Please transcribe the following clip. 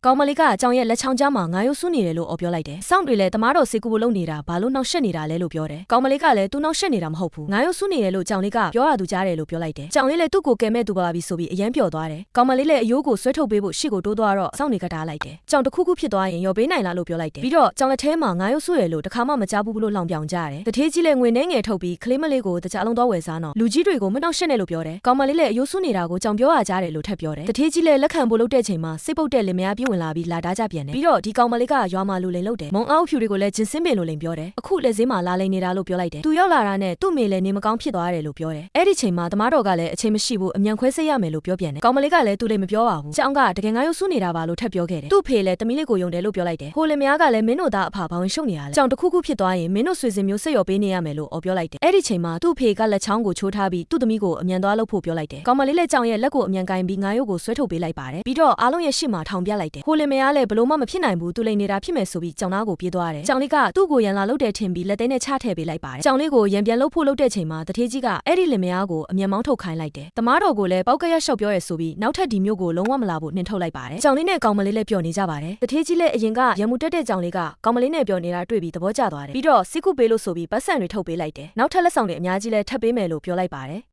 ကောင်မလေးကအကြောင်းရဲ့လက်ချောင်းကြားမှာငါရုပ်ဆူနေတယ်လို့အော်ပြောလိုက်တယ်။စောင့်တွေလည်းတမားတော်စေကူဖို့လုပ်နေတာဘာလို့နှောက်ရှက်နေတာလဲလို့ပြောတယ်။ကောင်မလေးကလည်းသူနှောက်ရှက်နေတာမဟုတ်ဘူး။ငါရုပ်ဆူနေတယ်လို့ကြောင်လေးကပြောရသူကြားတယ်လို့ပြောလိုက်တယ်။ကြောင်လေးလည်းသူ့ကိုကယ်မဲ့သူပါပြီဆိုပြီးအယမ်းပျော်သွားတယ်။ကောင်မလေးလည်းအယိုးကိုဆွဲထုတ်ပေးဖို့ရှေ့ကိုတိုးသွားတော့စောင့်တွေကတားလိုက်တယ်။ကြောင်တစ်ခုခုဖြစ်သွားရင်ရော်ပေးနိုင်လားလို့ပြောလိုက်တယ်။ပြီးတော့ကြောင်လက်ထဲမှာငါရုပ်ဆူရလို့တခါမှမကြားဘူးလို့လှောင်ပြောင်ကြတယ်။တထေးကြီးလည်းငွေနှဲငယ်ထုတ်ပြီးကလေးမလေးကိုတကြအလုံးသွားဝယ်စားတော့လူကြီးတွေကိုမနှောက်ရှက်နဲ့လို့ပြောတယ်။ကောင်မလေးလည်းအယိုးဆူနေတာကိုကြောင်ပြောရကြတယ်လို့ထပ်ပြောတယ်။တထေးကြီးလည်းလက်ခံဖို့လုပ်တဲ့ချိန်မှာစိတ်ပုတ်တဲ့လင်မယားပြေးဝင်လာပြီးလာတားကြပြန်တယ်။ပြီးတော့ဒီကောင်မလေးကရွာမှာလူလိန်လုပ်တယ်။မုံအောက်ဖြူတွေကိုလည်းဂျင်စင်းပင်လိုလိန်ပြောတယ်။အခုလက်စင်းမှာလာလိန်နေတာလို့ပြောလိုက်တယ်။သူရောက်လာတာနဲ့သူ့မေလည်းနေမကောင်းဖြစ်သွားတယ်လို့ပြောတယ်။အဲ့ဒီချိန်မှာတမားတော်ကလည်းအချိန်မရှိဘူးအမြန်ခွဲစိတ်ရမယ်လို့ပြောပြန်တယ်။ကောင်မလေးကလည်းသူလည်းမပြောပါဘူး။ကြောင်ကတကယ်ငါရုပ်ဆူနေတာပါလို့ထပ်ပြောခဲ့တယ်။သူ့ဖေလည်းတမီးလေးကိုယုံတယ်လို့ပြောလိုက်တယ်။ဟိုလင်မယားကလည်းမင်းတို့သားအဖဘာဝင်ရှုံနေရလဲ။ကြောင်တစ်ခုခုဖြစ်သွားရင်မင်းတို့ဆွေစဉ်မျိုးစိတ်ရော်ပေးနေရမယ်လို့အော်ပြောလိုက်တယ်။အဲ့ဒီချိန်မှာသူ့ဖေကလက်ချောင်းကိုချိုးထားပြီးသူ့သမီးကိုအမြန်သွားလုပ်ဖို့ပြောလိုက်တယ်။ကောင်မလေးလည်းကြောင်ရဲ့လက်ကိုအမြန်ကင်ပြီးငါရုပ်ကိုဆွဲထုတ်ပေးလိုက်ပါတယ်။ပြီးတော့အားလုံးရဲ့ရှေ့မှာထောင်ပြလိုက်တယ်။ဟိုလင်မယားလည်းဘလို့မှမဖြစ်နိုင်ဘူးသူလိန်နေတာဖြစ်မယ်ဆိုပြီးကြောင်သားကိုပြေးသွားတယ်။ကြောင်လေးကသူ့ကိုရန်လာလုပ်တယ်ထင်ပြီးလက်သေးနဲ့ချထည့်ပေးလိုက်ပါတယ်။ကြောင်လေးကိုရန်ပြန်လုပ်ဖို့လုပ်တဲ့ချိန်မှာတထေးကြီးကအဲ့ဒီလင်မယားကိုအမြန်မောင်းထုတ်ခိုင်းလိုက်တယ်။တမားတော်ကိုလည်းပောက်ကရက်လျှောက်ပြောရဲဆိုပြီးနောက်ထပ်ဒီမျိုးကိုလုံးဝမလာဖို့နှင်ထုတ်လိုက်ပါတယ်။ကြောင်လေးနဲ့ကောင်မလေးလည်းပျော်နေကြပါတယ်။တထေးကြီးလည်းအရင်ကရံမှုတက်တဲ့ကြောင်လေးကကောင်မလေးနဲ့ပျော်နေတာတွေ့ပြီးသဘောကျသွားတယ်။ပြီးတော့စစ်ကူပေးလို့ဆိုပြီးပတ်စံတွေထုတ်ပေးလိုက်တယ်။နောက်ထပ်လက်ဆောင်တွေအများကြီးလည်းထပ်ပေးမယ်လို့ပြောလိုက်ပါတယ်။